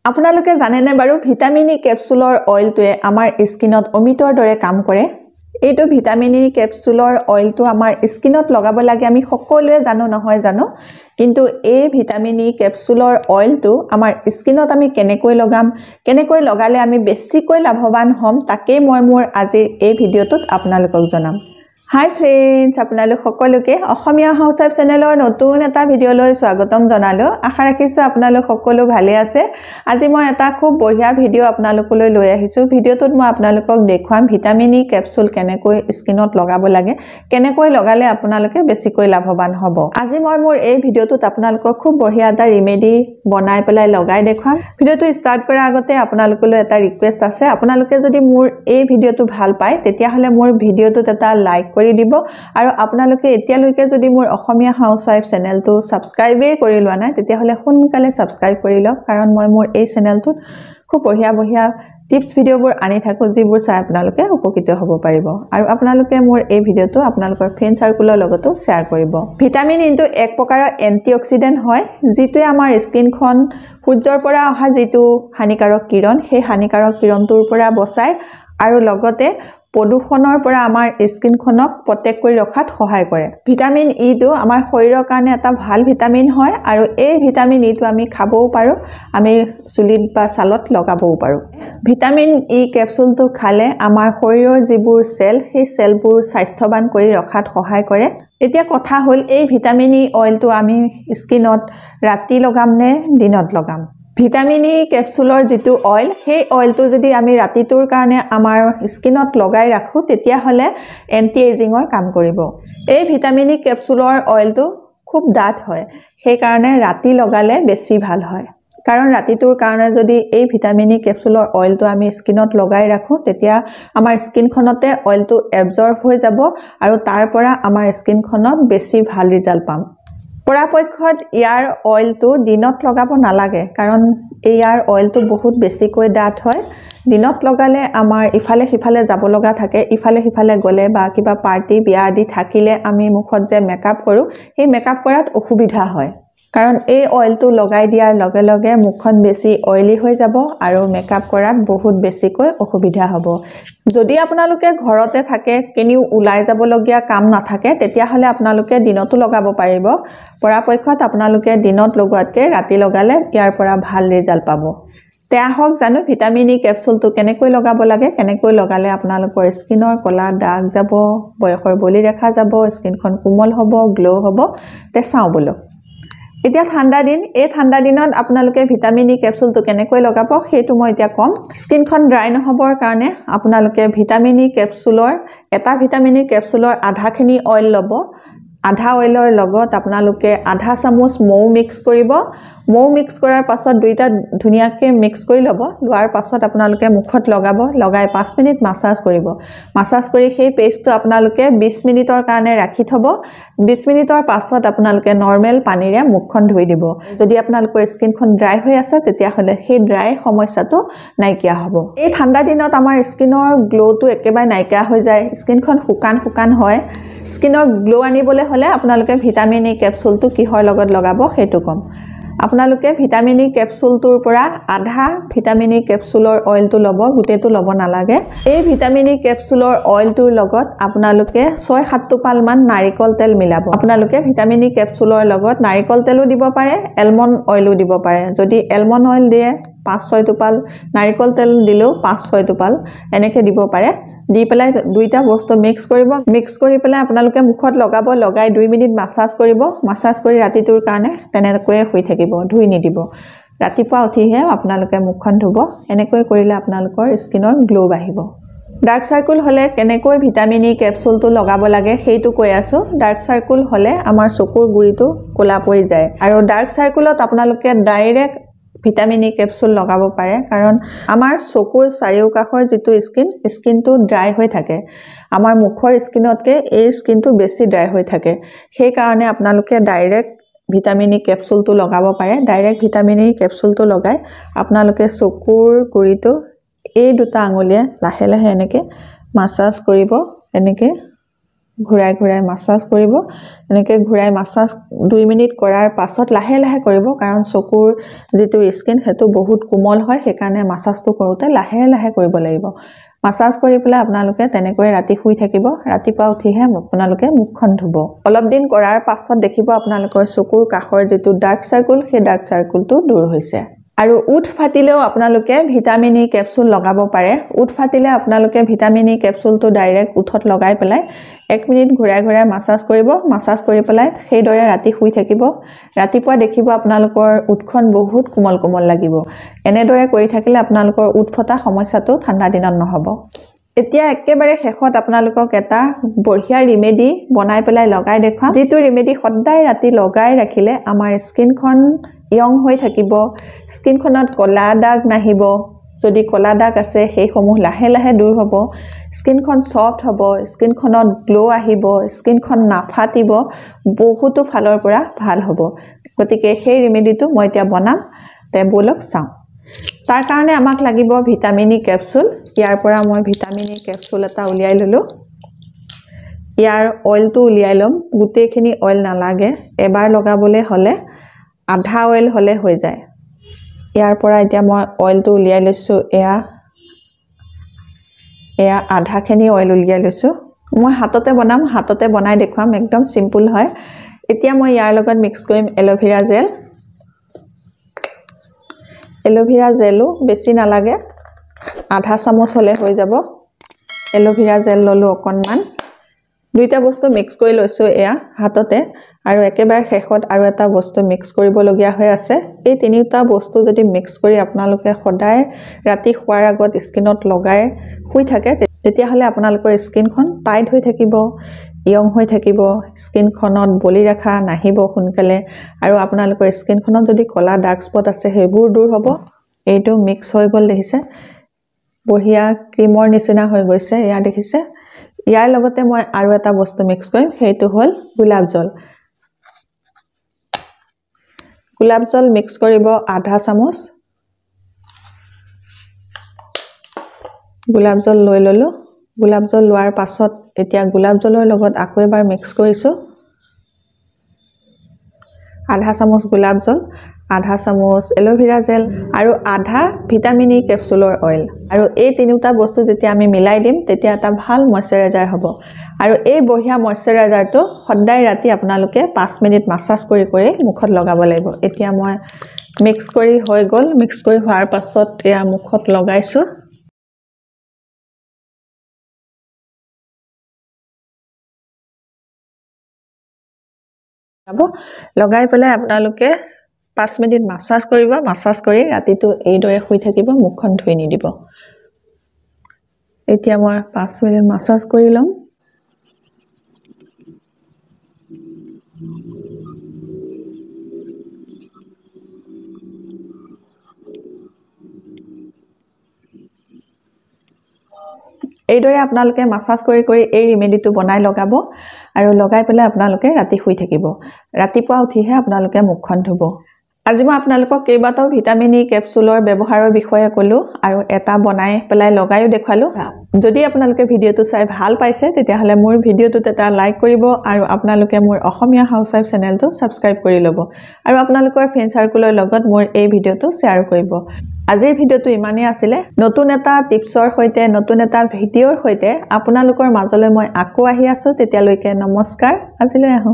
আপোনালোকে জানেনে বাৰু ভিটামিন ই কেপসুলৰ অইলটোৱে আমাৰ স্কিনত অমিতৰ দৰে কাম কৰে এইটো ভিটামিন ই কেপসুলৰ অইলটো আমাৰ স্কিনত লগাব লাগে আমি সকলোৱে জানো নহয় জানো কিন্তু এই ভিটামিন ই কেপসুলৰ অইলটো আমাৰ স্কিনত আমি কেনেকৈ লগালে আমি বেছিকৈ লাভৱান হ'ম তাকে মই মোৰ আজিৰ এই ভিডিঅ'টোত আপোনালোকক জনাম হাই ফ্ৰেন্ডছ আপোনালোক সকলোকে অসমীয়া হাউসৱাইফ চেনেলৰ নতুন এটা ভিডিঅ'লৈ স্বাগতম জনালো আশা ৰাখিছো আপোনালোক সকলো ভালে আছে আজি মই এটা খুব বঢ়িয়া ভিডিঅ' আপোনালোকলৈ লৈ আহিছো ভিডিঅ'টোত মই আপোনালোকক দেখুৱাম ভিটামিন ই কেপসুল কেনেকৈ স্কিনত লগাব লাগে কেনেকৈ লগালে আপোনালোকে বেছিকৈ লাভৱান হ'ব আজি মই মোৰ এই ভিডিঅ'টোত আপোনালোকক খুব বঢ়িয়া এটা ৰেমেডি বনাই পেলাই লগাই দেখুৱাম ভিডিঅ'টো ষ্টাৰ্ট কৰাৰ আগতে আপোনালোকলৈ এটা ৰিকুৱেষ্ট আছে আপোনালোকে যদি মোৰ এই ভিডিঅ'টো ভাল পায় তেতিয়া হলে মোৰ ভিডিঅ'টোত এটা লাইক কৰি দিব আৰু আপোনালোকে এতিয়ালৈকে যদি মোৰ অসমীয়া হাউসৱাইফ চেনেলটো সাবস্ক্ৰাইবে কৰি লোৱা নাই তেতিয়া হলে সোনকালে সাবস্ক্ৰাইব কৰি লওক কাৰণ মই মোৰ এই চেনেলটোত খুব বঢ়িয়া টিপস ভিডিঅ'বোৰ আনি থাকো যিবোৰ চাই আপোনালোকে উপকৃত হ'ব পাৰিব আৰু আপোনালোকে মোৰ এই ভিডিঅ'টো আপোনালোকৰ ফ্ৰেন্ড সাৰ্কুলৰ লগতো শ্বেয়াৰ কৰিব ভিটামিন ইটো এক প্ৰকাৰৰ এন্টিঅক্সিডেন্ট হয় যিটোৱে আমাৰ স্কিনখন সূৰ্যৰ পৰা অহা যিটো হানিকাৰক কিৰণ সেই হানিকাৰক কিৰণটোৰ পৰা বচায় আৰু লগতে প্ৰদূষণৰ পৰা আমাৰ স্কিনখনক প্ৰটেক্ট কৰি ৰখাত সহায় কৰে ভিটামিন ই টো আমাৰ শৰীৰৰ কাৰণে এটা ভাল ভিটামিন হয় আৰু এই ভিটামিন ই টো আমি খাবও পাৰো আমি চুলিত বা ছালত লগাবও পাৰো ভিটামিন ই কেপসুলটো খালে আমাৰ শৰীৰৰ যিবোৰ সেল সেই সেলবোৰ স্বাস্থ্যৱান কৰি ৰখাত সহায় কৰে এতিয়া কথা হ'ল এই ভিটামিন ই অইলটো আমি স্কিনত ৰাতি লগাম নে দিনত লগাম ভিটামিন ই কেপসুলৰ যেটো অইল সেই অইলটো যদি আমি ৰাতিটোৰ কাৰণে আমাৰ স্কিনত লগাই ৰাখো তেতিয়া হলে এন্টি এজিংৰ কাম কৰিব এই ভিটামিন ই কেপসুলৰ অইলটো খুব ডাঠ হয় সেই কাৰণে ৰাতি লগালে বেছি ভাল হয় কাৰণ ৰাতিটোৰ কাৰণে যদি এই ভিটামিন ই কেপসুলৰ অইলটো আমি স্কিনত লগাই ৰাখো তেতিয়া আমাৰ স্কিনখনতে অইলটো এবজৰ্ব হৈ যাব আৰু তাৰ পৰা আমাৰ স্কিনখনত বেছি ভাল ৰিজাল্ট পাম পৰাপক্ষত ইয়াৰ অইলটো দিনত লগাব নালাগে কাৰণ ইয়াৰ অইলটো বহুত বেছিকৈ ডাঠ হয় দিনত লগালে আমাৰ ইফালে সিফালে যাব লগা থাকে ইফালে সিফালে গলে বা কিবা পাৰ্টি বিয়া আদি থাকিলে আমি মুখত যে মেকআপ কৰো সেই মেকআপ কৰাত অসুবিধা হয় কাৰণ এই অইলটো লগাই দিয়াৰ লগে লগে মুখখন বেছি অইলি হৈ যাব আৰু মেকআপ কৰাত বহুত বেছিকৈ অসুবিধা হ'ব যদি আপোনালোকে ঘৰতে থাকে কেনিও উলাই যাব লগিয়া কাম নাথাকে তেতিয়া হলে আপোনালোকে দিনতো লগাব পাৰিব পৰাপক্ষত আপোনালোকে দিনত লগোৱাতকে ৰাতি লগালে ইয়াৰ পৰা ভাল ৰিজাল্ট পাব তেয়া হক জানো ভিটামিন ই কেপসুলটো কেনেকৈ লগাব লাগে কেনেকৈ লগালে আপোনালোকৰ স্কিনৰ কলা দাগ যাব বয়সৰ বলি ৰেখা যাব স্কিনখন কোমল হ'ব গ্লো হ'ব তে চাও বলক এতিয়া ঠাণ্ডা দিন এই ঠাণ্ডা দিনত আপোনালোকে ভিটামিন ই কেপসুলটো কেনেকৈ লগাব সেইটো মই এতিয়া কম স্কিনখন ড্ৰাই নহবৰ কাৰণে আপোনালোকে ভিটামিন ই কেপসুলৰ এটা ভিটামিন ই কেপসুলৰ আধাখিনি অইল ল'ব আধা অইলৰ লগত আপোনালোকে আধা চামুচ মৌ মিক্স কৰিব মৌ মিক্স কৰাৰ পাছত দুইটা ধুনিয়াকৈ মিক্স কৰি ল'ব লোৱাৰ পাছত আপোনালোকে মুখত লগাব লগাই 5 মিনিট মাসাজ কৰিব মাসাজ কৰি সেই পেষ্টটো আপোনালোকে 20 মিনিটৰ কাৰণে ৰাখি থব 20 মিনিটৰ পাছত আপোনালোকে নৰমেল পানীৰে মুখখন ধুই দিব যদি আপোনালোকৰ স্কিনখন ড্ৰাই হৈ আছে তেতিয়া হলে সেই ড্ৰাই সমস্যাটো নাইকিয়া হ'ব এই ঠাণ্ডা দিনত আমাৰ স্কিনৰ গ্লোটো একেবাৰে নাইকিয়া হৈ যায় স্কিনখন শুকান হয় স্কিনৰ গ্লো আনিবলৈ হলে আপোনালোকে ভিটামিন ই কেপসুলটো কিহৰ লগত লগাব সেইটো কম আপোনালোকে ভিটামিন ই কেপসুলটোৰ পৰা আধা ভিটামিন ই কেপসুলৰ অইলটো ল'ব গুটেটো ল'ব নালাগে এই ভিটামিন ই কেপসুলৰ অইলটোৰ লগত আপোনালোকে 6-7 টোপাল মান নাৰিকল তেল মিলাব আপোনালোকে ভিটামিন ই কেপসুলৰ লগত নাৰিকল তেলো দিব পাৰে এলমন্ড অইলো দিব পাৰে যদি এলমন্ড অইল দিয়ে 5-6 টোপাল নাৰিকল তেল দিলেও 5-6 টোপাল এনেকে দিব পাৰে দি পেলাই দুইটা বস্তু মিক্স কৰিব মিক্স কৰি পেলাই আপোনালোকে মুখত লগাব লগাই 2 মিনিট মাসাজ কৰিব মাসাজ কৰি ৰাতিটোৰ কাৰণে তেনেকৈ হৈ থাকিব ধুই নিদিব ৰাতিপুৱা উঠিহে আপোনালোকে মুখখন ধুব এনেকৈ কৰিলে আপোনালোকৰ স্কিনৰ গ্লো বাঢ়িব ডাৰ্ক সাৰ্কুল হলে কেনেকৈ ভিটামিন ই কেপসুলটো লগাব লাগে সেইটো কৈ আছো ডাৰ্ক সাৰ্কুল হলে আমাৰ চকুৰ গুৰিটো কোলা পৰি যায় আৰু ডাৰ্ক সাৰ্কুলত আপোনালোকে ডাইৰেক্ট ভিটামিন ই কেপসুল লগাব পাৰে কাৰণ আমাৰ চকুৰ চাৰিওকাষৰ যেটো স্কিনটো ড্ৰাই হৈ থাকে আমাৰ মুখৰ স্কিনতকে এই স্কিনটো বেছি ড্ৰাই হৈ থাকে সেই কাৰণে আপোনালোকে ডাইৰেক্ট ভিটামিন ই কেপসুলটো লগাব পাৰে ডাইৰেক্ট ভিটামিন ই কেপসুলটো লগাই আপোনালোকে চকুৰ গুৰিটো এই দুটা আঙুলিয়ে লাহে লাহে এনেকে মাসাজ কৰিব এনেকে ঘূৰাই ঘূৰাই মাসাজ কৰিব এনেকৈ ঘূৰাই মাসাজ 2 মিনিট কৰাৰ পাছত লাহে লাহে কৰিব কাৰণ চকুৰ যেটো স্কিন হেতু বহুত কোমল হয় সেইকাৰণে মাসাজটো কৰোতে লাহে লাহে কৰিব লাগিব মাসাজ কৰি পেলাই আপোনালোকে তেনেকৈ ৰাতি শুই থাকিব ৰাতিপুৱা উঠিহে আপোনালোকে মুখখন ধুব অলপ দিন কৰাৰ পাছত দেখিব আপোনালোকৰ চকুৰ কাখৰ যেটো ডাৰ্ক সাৰ্কুল সেই ডাৰ্ক সাৰ্কুলটো দূৰ হৈছে আৰু উঠ ফাটিলেও আপোনালোকে ভিটামিন ই ক্যাপসুল লগাব পাৰে উঠ ফাটিলে আপোনালোকে ভিটামিন ই ক্যাপসুলটো ডাইৰেক্ট উঠত লগাই পেলাই 1 মিনিট ঘূৰাই ঘূৰাই মাসাজ কৰিব মাসাজ কৰি পেলাই সেইদৰে ৰাতি শুই থাকিব ৰাতিপুৱা দেখিব আপোনালোকৰ উঠখন বহুত কোমল কোমল লাগিব এনেদৰে কৰি থাকিলে আপোনালোকৰ উঠ ফটা সমস্যাটো ঠাণ্ডা দিনত নহব এতিয়া একেবাৰে শেষত আপোনালোকক এটা বঢ়িয়া ৰিমেডি বনাই পেলাই লগাই দেখুৱাম যেটো ৰিমেডি সদায় ৰাতি লগাই ৰাখিলে আমাৰ স্কিনখন ইয়ং হৈ থাকিব স্কিনখনত কলা দাগ নাহিব যদি কলা দাগ আছে সেইসমূহ লাহে লাহে দূৰ হ'ব স্কিনখন সফট হ'ব স্কিনখনত গ্লো আহিব স্কিনখন নাফাটিব বহুতো ফালৰ পৰা ভাল হ'ব গতিকে সেই ৰিমেডিটো মই এতিয়া বনাম তে বলক চাও তাৰ কাৰণে আমাক লাগিব ভিটামিন ই ক্যাপসুল ইয়াৰ পৰা মই ভিটামিন ই ক্যাপসুল এটা উলিয়াই ললো ইয়াৰ অইলটো উলিয়াই লম গুটেখিনি অইল নালাগে এবাৰ লগাবলে হলে আধা অইল হলে হৈ যায় ইয়াৰ পৰা এতিয়া মই অইলটো উলিয়াই লৈছো এয়া আধাখিনি অইল উলিয়াই লৈছো মই হাততে বনাই দেখুৱাম একদম সিম্পল হয় এতিয়া মই ইয়াৰ লগত মিক্স কৰিম এলোভেৰা জেলো বেছি নালাগে আধা চামুচ হলে হৈ যাব এলোভেৰা জেল ললো অকনমান দুইটা বস্তু মিক্স কৰি লৈছো এয়া হাততে আৰু একেবাৰে শেষত আৰু এটা বস্তু মিক্স কৰিব লগিয়া হৈ আছে এই তিনিটা বস্তু যদি মিক্স কৰি আপোনালোকে সদায় ৰাতি শুৱাৰ আগত স্কিনত লগাই শুই থাকে তেতিয়া হলে আপোনালোকৰ স্কিনখন টাইট হৈ থাকিব ইয়ং হৈ থাকিব স্কিনখনত বলি ৰাখা নাহিব সোনকালে আৰু আপোনালোকৰ স্কিনখনত যদি কলা ডাৰ্ক স্পট আছে হেবোৰ দূৰ হ'ব এইটো মিক্স হৈ গল দেখিছে বঢ়িয়া ক্ৰীমৰ নিচিনা হৈ গৈছে ইয়া দেখিছে ইয়াৰ লগতে মই আৰু এটা বস্তু মিক্স কৰিম সেইটো হল গোলাপ জল মিক্স কৰিব আধা চামুচ গোলাপ জল লৈ ললো গোলাপ জল লোৱাৰ পাছত এতিয়া গোলাপ জলৰ লগত আকৌ এবাৰ মিক্স কৰিছো আধা চামুচ গোলাপ জল আধা চামুচ এলোভেৰা জেল আৰু আধা ভিটামিন ই ক্যাপসুলৰ অইল আৰু এই তিনিটা বস্তু যেতিয়া আমি মিলাই দিম তেতিয়া এটা ভাল ময়শ্চাৰাইজাৰ হ'ব আৰু এই বঢ়িয়া ময়শ্চাৰাইজাৰটো সদায় ৰাতি আপোনালোকে 5 মিনিট মাসাজ কৰি কৰি মুখত লগাব লাগিব এতিয়া মই মিক্স কৰি হৈ গল মিক্স কৰি হোৱাৰ পাছত এয়া মুখত লগাইছো লগাই পেলাই আপোনালোকে 5 মিনিট মাসাজ কৰিব মাসাজ কৰি ৰাতিটো এইদৰে শুই থাকিব মুখখন ধুই নিদিব এতিয়া মই 5 মিনিট মাসাজ কৰি লম এইদৰে আপোনালোকে মাসাজ কৰি কৰি এই ৰিমেডিটো বনাই লগাব আৰু লগাই পেলাই আপোনালোকে ৰাতি শুই থাকিব ৰাতিপুৱা উঠিহে আপোনালোকে মুখখন ধুব আজি মই আপোনালোকক কেইবাটাও ভিটামিন ই ক্যাপসুলৰ ব্যৱহাৰৰ বিষয়ে কলো আৰু এটা বনাই পেলাই লগাইও দেখালো যদি আপোনালোকে ভিডিওটো চাই ভাল পাইছে তেতিয়া হলে মোৰ ভিডিওটোত এটা লাইক কৰিব আৰু আপোনালোকে মোৰ অসমীয়া হাউসৱাইফ চেনেলটো সাবস্ক্ৰাইব কৰি লব আৰু আপোনালোকৰ ফ্ৰেন্ড সাৰ্কুলৰ লগত মোৰ এই ভিডিওটো শেয়াৰ কৰিব আজিৰ ভিডিওটো ইমানেই আছিল নতুন এটা টিপছৰ সৈতে নতুন এটা ভিডিওৰ সৈতে আপোনালোকৰ মাজলৈ মই আকৌ আহি আছো তেতিয়ালৈকে নমস্কাৰ আজিলৈ আহো